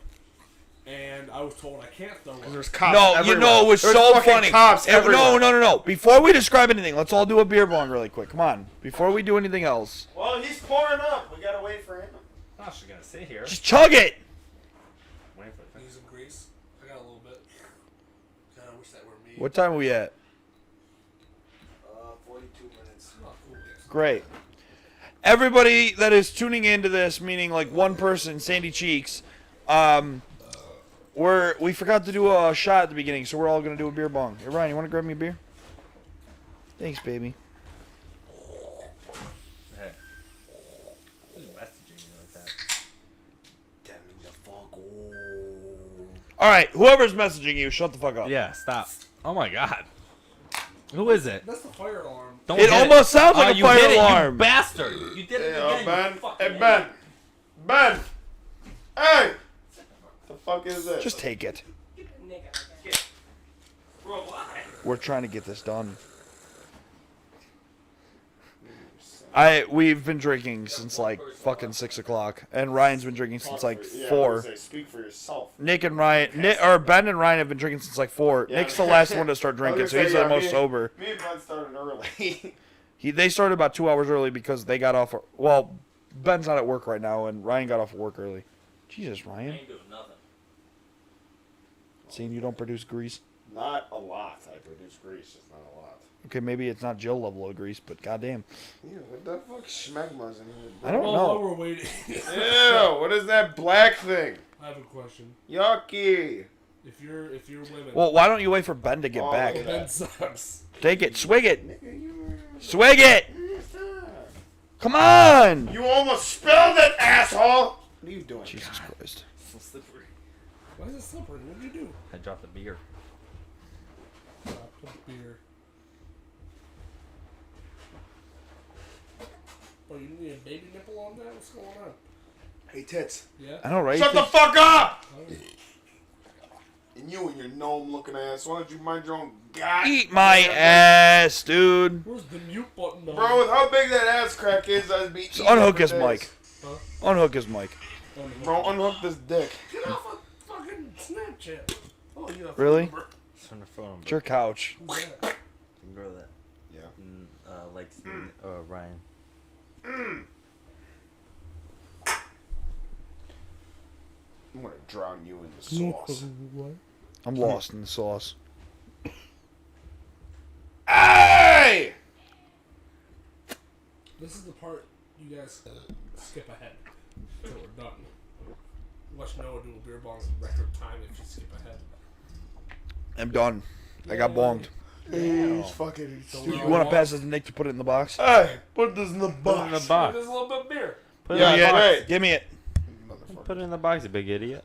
and I was told I can't throw up. There's cops No, everywhere. you know it was There's so fucking funny. Cops No, everywhere. no. Before we describe anything, let's all do a beer bong really quick. Come on. Before we do anything else, Well, he's pouring up. We gotta wait for him. I'm not gonna sit here. just chug it. Wait for it. Need some grease. I got a little bit. God, I wish that were me. What time are we at? 42 minutes. Oh, cool. Great. Everybody that is tuning into this, meaning like one person, Sandy Cheeks, we forgot to do a shot at the beginning, so we're all gonna do a beer bong. Hey Ryan, you want to grab me a beer? Thanks, baby. Hey. Who's messaging me like that? Damn the fuck. All right, whoever's messaging you, shut the fuck up. Yeah, stop. Oh my god. Who is it? That's the fire alarm. Don't It hit almost sounds Oh, like a you fire hit it, alarm. you bastard. You did it Hey, again. you Ben. fucking Hey, Ben. Ben. Hey. The fuck is this? Just take it. Bro, why? We're trying to get this done. We've been drinking since like fucking 6 o'clock, and Ryan's been drinking since like Yeah, I 4. was gonna say, speak for yourself. Nick and Ryan, Ben and Ryan have been drinking since like 4. Yeah. Nick's the last one to start I was drinking, gonna so say, he's yeah, the most me- sober. Me and Ben started early. They started about 2 hours early because they got off. Well, Ben's not at work right now, and Ryan got off of work early. Jesus, Ryan, ain't doing nothing. seeing you don't produce grease. Not a lot. I produce grease, just not a lot. Okay, maybe it's not Jill level of grease, but goddamn, Ew, what the fuck schmegma's in here? I don't Well, know. while we're waiting, Ew, what is that black thing? I have a question. Yucky. If you're women, Well, why don't you wait for Ben to get Oh, back? yeah. Ben sucks. Take it, swig it, Nigga, you swig it. Come on. You almost spilled it, asshole! What are you doing? Jesus Christ. So slippery. Why is it slippery? What did you do? I dropped the beer. Put beer. Oh, you need a baby nipple on that? What's going on? Hey, tits. Yeah. I know, right? Shut the fuck up! Oh, And you and your gnome-looking ass. Why don't you mind your own god? Eat my ass, dude. where's the mute button? On? Bro, with how big that ass crack is, I'd be So eating unhook for his days. mic. Huh? Unhook his mic. Bro, unhook this dick. Get off of fucking Snapchat. Oh, you have Really? It's on the phone. It's your couch. Who's that? Some girl that Yeah. likes Ryan. I'm gonna drown you in the sauce. I'm lost in the sauce. Hey! This is the part you guys skip ahead until we're done. Watch Noah do a beer bong in record time if you skip ahead. I'm done. I got bonged. He's fucking So stupid. You want to pass it to Nick to put it in the box? Hey, put this in the Put it in the box. box. There's a little bit of beer. Put it Yeah, in the yeah, box. right. Give me it. Put it in the box, you big idiot.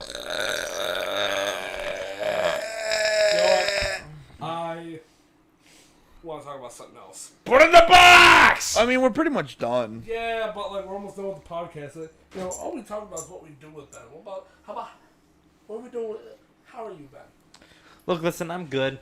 You know what? I want to talk about something else. Put it in the box! I mean, we're pretty much done. Yeah, but like we're almost done with the podcast. You know, all we talk about is what we do with them. How about what are we doing? How are you, Ben? Look, listen, I'm good.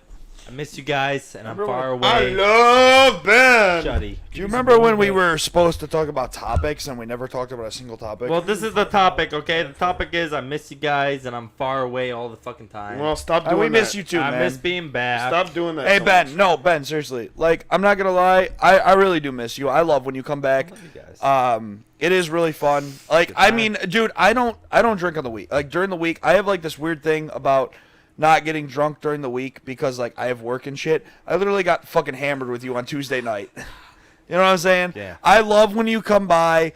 I miss you guys, and I'm far I away. love Ben. Shuddy. Do you remember when we were supposed to talk about topics and we never talked about a single topic? Well, this is the topic, okay? The topic is I miss you guys, and I'm far away all the fucking time. Well, stop doing and we that. miss you too, I man. miss being back. Stop doing that. Hey, so Ben. much. No, Ben, seriously. Like, I'm not going to lie. I really do miss you. I love when you come back. I love you guys. It is really fun. Like, Good I time. mean, dude, I don't drink on the week. Like, during the week, I have, like, this weird thing about not getting drunk during the week because, like, I have work and shit. I literally got fucking hammered with you on Tuesday night. You know what I'm saying? Yeah. I love when you come by.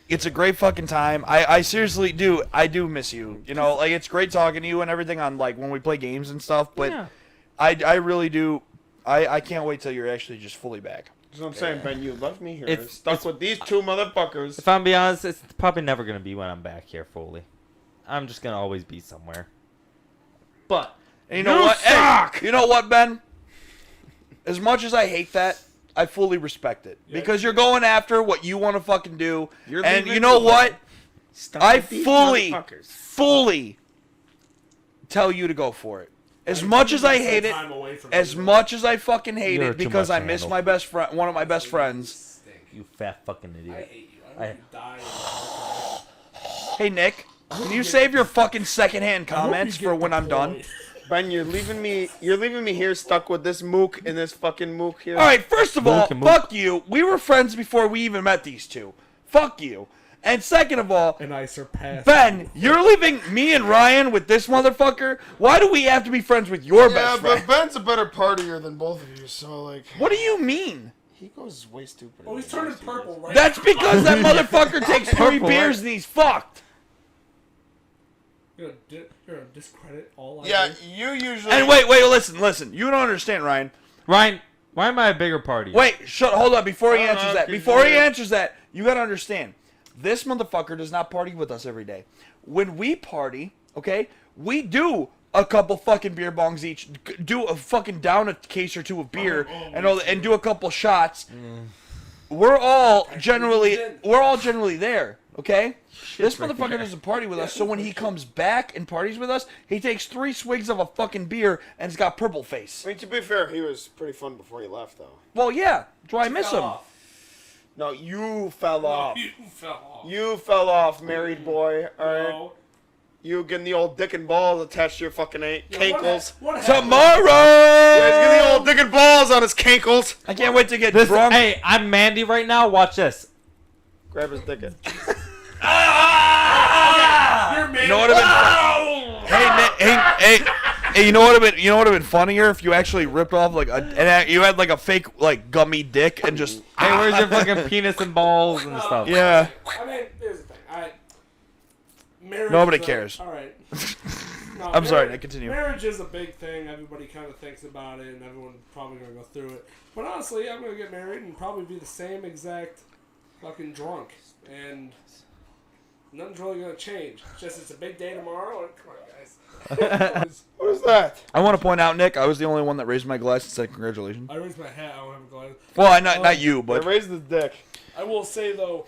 It's a great fucking time. I seriously do. I do miss you. You know, like, it's great talking to you and everything on, like, when we play games and stuff. But Yeah. I really do. I can't wait till you're actually just fully back. That's what I'm saying, Ben. You left me here. It's- Stuck with these two motherfuckers. If I'm being honest, it's probably never going to be when I'm back here fully. I'm just going to always be somewhere. But And you know You what? suck! Hey, you know what, Ben? As much as I hate that, I fully respect it. Because you're going after what you want to fucking do. You're And leaving you know me. what? Stuck I with these fully, motherfuckers. fully tell you to go for it. As much as I hate it, Time away from as you. much as I fucking hate You're it, too because much I to miss handle. my best friend, one of my best friends. Stink. you fat fucking I idiot. hate you. I want you to die. Hey, Nick, can you save your fucking secondhand comments for when I'm done? Ben, you're leaving me here stuck with this mook and this fucking mook here. All right, first of all, Mook and mook. fuck you. We were friends before we even met these two. Fuck you. And second of all, And I surpassed. Ben, you're leaving me and Ryan with this motherfucker? Why do we have to be friends with your Yeah, best but friend? Ben's a better partier than both of you, so like What do you mean? he goes way stupider. Oh, he's turning purple right That's because that motherfucker takes 3 Purple, beers right? and he's fucked. You're gonna discredit all I Yeah, do? you usually. And wait, listen. You don't understand, Ryan. Ryan, why am I a bigger party? Wait, hold up. Before he I don't answers know, that, 'cause before he you're- answers that, you gotta understand. This motherfucker does not party with us every day. When we party, okay, we do a couple fucking beer bongs each, do a fucking down a case or two of beer, and do a couple shots. We're all generally there, okay? This right motherfucker there. doesn't party with us, so when he comes back and parties with us, he takes 3 swigs of a fucking beer and has got purple face. I mean, to be fair, he was pretty fun before he left, though. Well, yeah. Do I miss Fell him? off. No, you fell off. You fell off. You fell off, married boy. All right. No. You getting the old dick and balls attached to your fucking cankles. What happened? Tomorrow! Yeah, he's getting the old dick and balls on his cankles. I can't wait to get This, drunk. hey, I'm Mandy right now. Watch this. Grab his dick. You're man. You know what Hey, you know what would have been funnier if you actually ripped off you had like a fake like gummy dick and just Hey, where's your fucking penis and balls and stuff? yeah. I mean, here's the thing. Marriage Nobody is cares. All right. No, I'm sorry, marriage- continue. Marriage is a big thing. Everybody kind of thinks about it, and everyone's probably gonna go through it. But honestly, I'm gonna get married and probably be the same exact fucking drunk, and nothing's really gonna change. It's just it's a big day tomorrow. And come on, guys. What is that? I want to point out, Nick, I was the only one that raised my glass and said congratulations. I raised my hat. I don't have a glass. Well, not you, But but raise the dick. I will say though,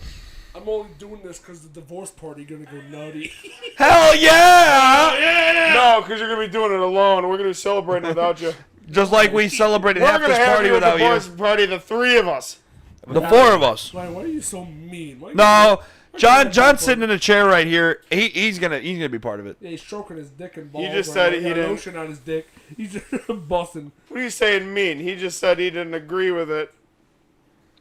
I'm only doing this because the divorce party gonna go nutty. hell yeah! No, because you're gonna be doing it alone. We're gonna be celebrating without you. Just like we celebrated We're half gonna this have party you at the without boys' you. party, the 3 of us. The 4 of us. Ryan, why are you so mean? Why are you No, John's John's sitting in a chair right here. He's gonna be part of it. Yeah, he's stroking his dick and balls. just right said now. he got didn't- lotion on his dick. He's just busting. What are you saying mean? He just said he didn't agree with it.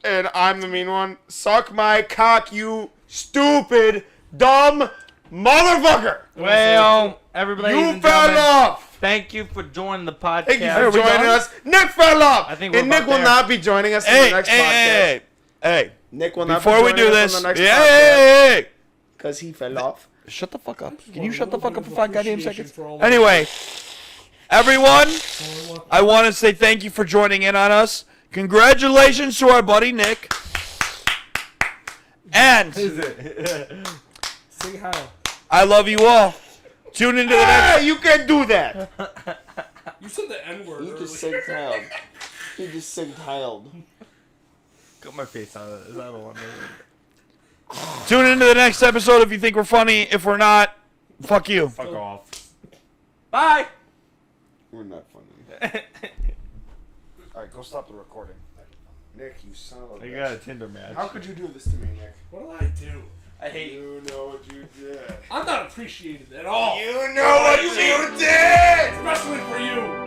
And I'm the mean one. Suck my cock, you stupid, dumb motherfucker. Well, everybody, You fell off. thank you for joining the podcast. Thank you Are for we joining done? us. Nick fell off. I think we're and Nick about will there. not be joining us in Hey, the next hey, podcast. hey, hey. Nick will not Before be we joining do us this, on the next hey, podcast. hey, hey, because he fell off. Shut the fuck up. Can want you a shut the little fuck up bit for of 5 goddamn appreciation seconds? for all my- Anyway, everyone, So I want to say thank you for joining in on us. Congratulations to our buddy Nick. And Sing how? I love you all. Tune into the next. Hey, you can't do that. You said the N-word He earlier. just sang tiled. He just sang tiled. Got my face on it. Is that the one? Tune into the next episode if you think we're funny. If we're not, fuck you. Fuck off. Bye. We're not funny. All right, go stop the recording. Nick, you son of a I bitch. got a Tinder match. How could you do this to me, Nick? What did I do? I hate you. You know what you did. I'm not appreciated at all. You know what you did! Especially for you.